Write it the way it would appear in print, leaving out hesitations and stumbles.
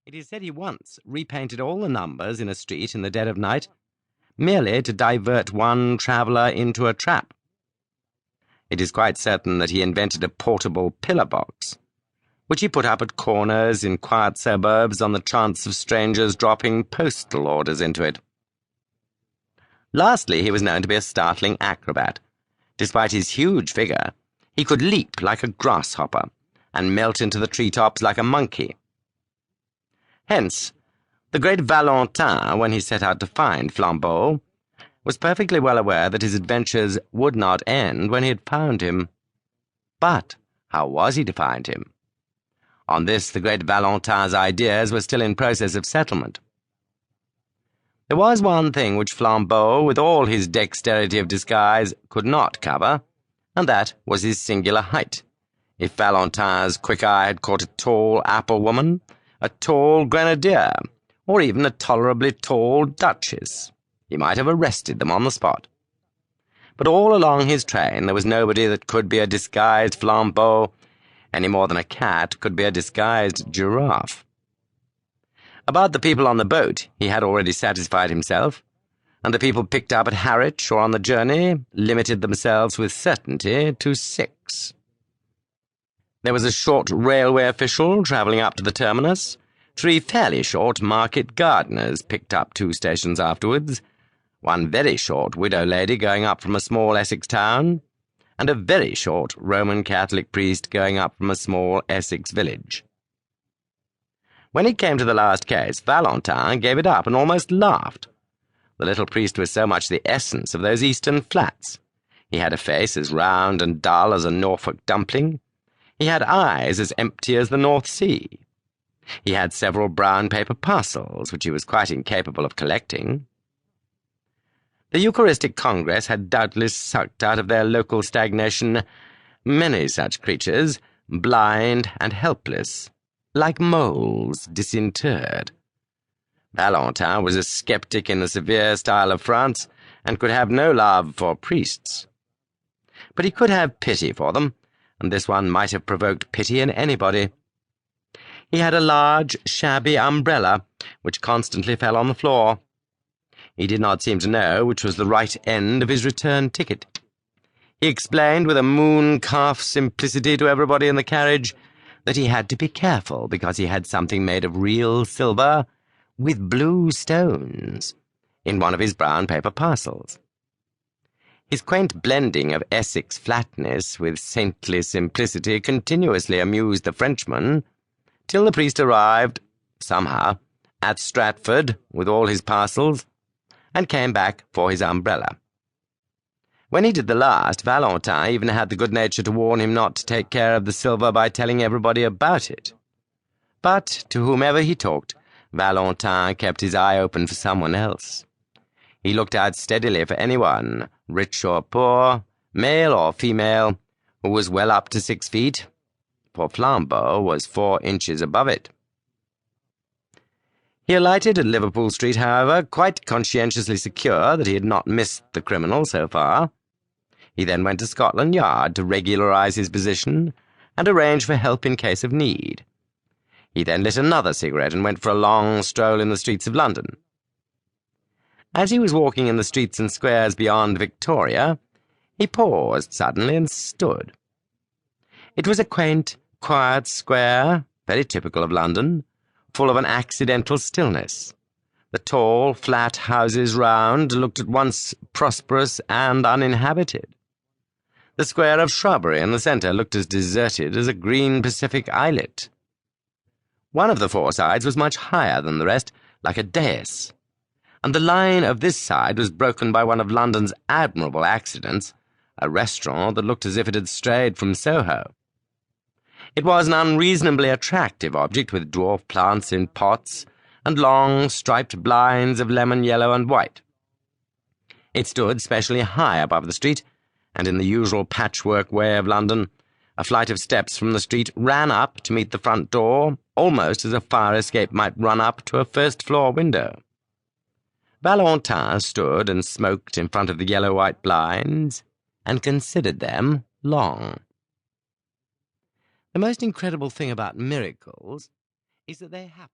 It is said he once repainted all the numbers in a street in the dead of night, merely to divert one traveller into a trap. It is quite certain that he invented a portable pillar box, which he put up at corners in quiet suburbs on the chance of strangers dropping postal orders into it. Lastly, he was known to be a startling acrobat. Despite his huge figure, he could leap like a grasshopper and melt into the treetops like a monkey. Hence, the great Valentin, when he set out to find Flambeau, was perfectly well aware that his adventures would not end when he had found him. But how was he to find him? On this, the great Valentin's ideas were still in process of settlement. There was one thing which Flambeau, with all his dexterity of disguise, could not cover, and that was his singular height. If Valentin's quick eye had caught a tall apple-woman, a tall grenadier, or even a tolerably tall duchess, he might have arrested them on the spot. But all along his train there was nobody that could be a disguised Flambeau, any more than a cat could be a disguised giraffe. About the people on the boat he had already satisfied himself, and the people picked up at Harwich or on the journey limited themselves with certainty to 6. There was a short railway official travelling up to the terminus, 3 fairly short market gardeners picked up 2 stations afterwards, 1 very short widow lady going up from a small Essex town, and a very short Roman Catholic priest going up from a small Essex village. When it came to the last case, Valentin gave it up and almost laughed. The little priest was so much the essence of those eastern flats. He had a face as round and dull as a Norfolk dumpling. He had eyes as empty as the North Sea. He had several brown paper parcels, which he was quite incapable of collecting. The Eucharistic Congress had doubtless sucked out of their local stagnation many such creatures, blind and helpless, like moles disinterred. Valentin was a sceptic in the severe style of France, and could have no love for priests. But he could have pity for them, and this one might have provoked pity in anybody. He had a large, shabby umbrella, which constantly fell on the floor. He did not seem to know which was the right end of his return ticket. He explained with a moon-calf simplicity to everybody in the carriage that he had to be careful because he had something made of real silver with blue stones in one of his brown paper parcels. His quaint blending of Essex flatness with saintly simplicity continuously amused the Frenchman, till the priest arrived, somehow, at Stratford with all his parcels, and came back for his umbrella. When he did the last, Valentin even had the good nature to warn him not to take care of the silver by telling everybody about it. But to whomever he talked, Valentin kept his eye open for someone else. He looked out steadily for anyone, rich or poor, male or female, who was well up to 6 feet, for Flambeau was 4 inches above it. He alighted at Liverpool Street, however, quite conscientiously secure that he had not missed the criminal so far. He then went to Scotland Yard to regularise his position and arrange for help in case of need. He then lit another cigarette and went for a long stroll in the streets of London. As he was walking in the streets and squares beyond Victoria, he paused suddenly and stood. It was a quaint, quiet square, very typical of London, full of an accidental stillness. The tall, flat houses round looked at once prosperous and uninhabited. The square of shrubbery in the centre looked as deserted as a green Pacific islet. One of the 4 sides was much higher than the rest, like a dais, and the line of this side was broken by one of London's admirable accidents, a restaurant that looked as if it had strayed from Soho. It was an unreasonably attractive object, with dwarf plants in pots and long striped blinds of lemon yellow and white. It stood specially high above the street, and in the usual patchwork way of London, a flight of steps from the street ran up to meet the front door, almost as a fire escape might run up to a first-floor window. Valentin stood and smoked in front of the yellow-white blinds, and considered them long. The most incredible thing about miracles is that they happen.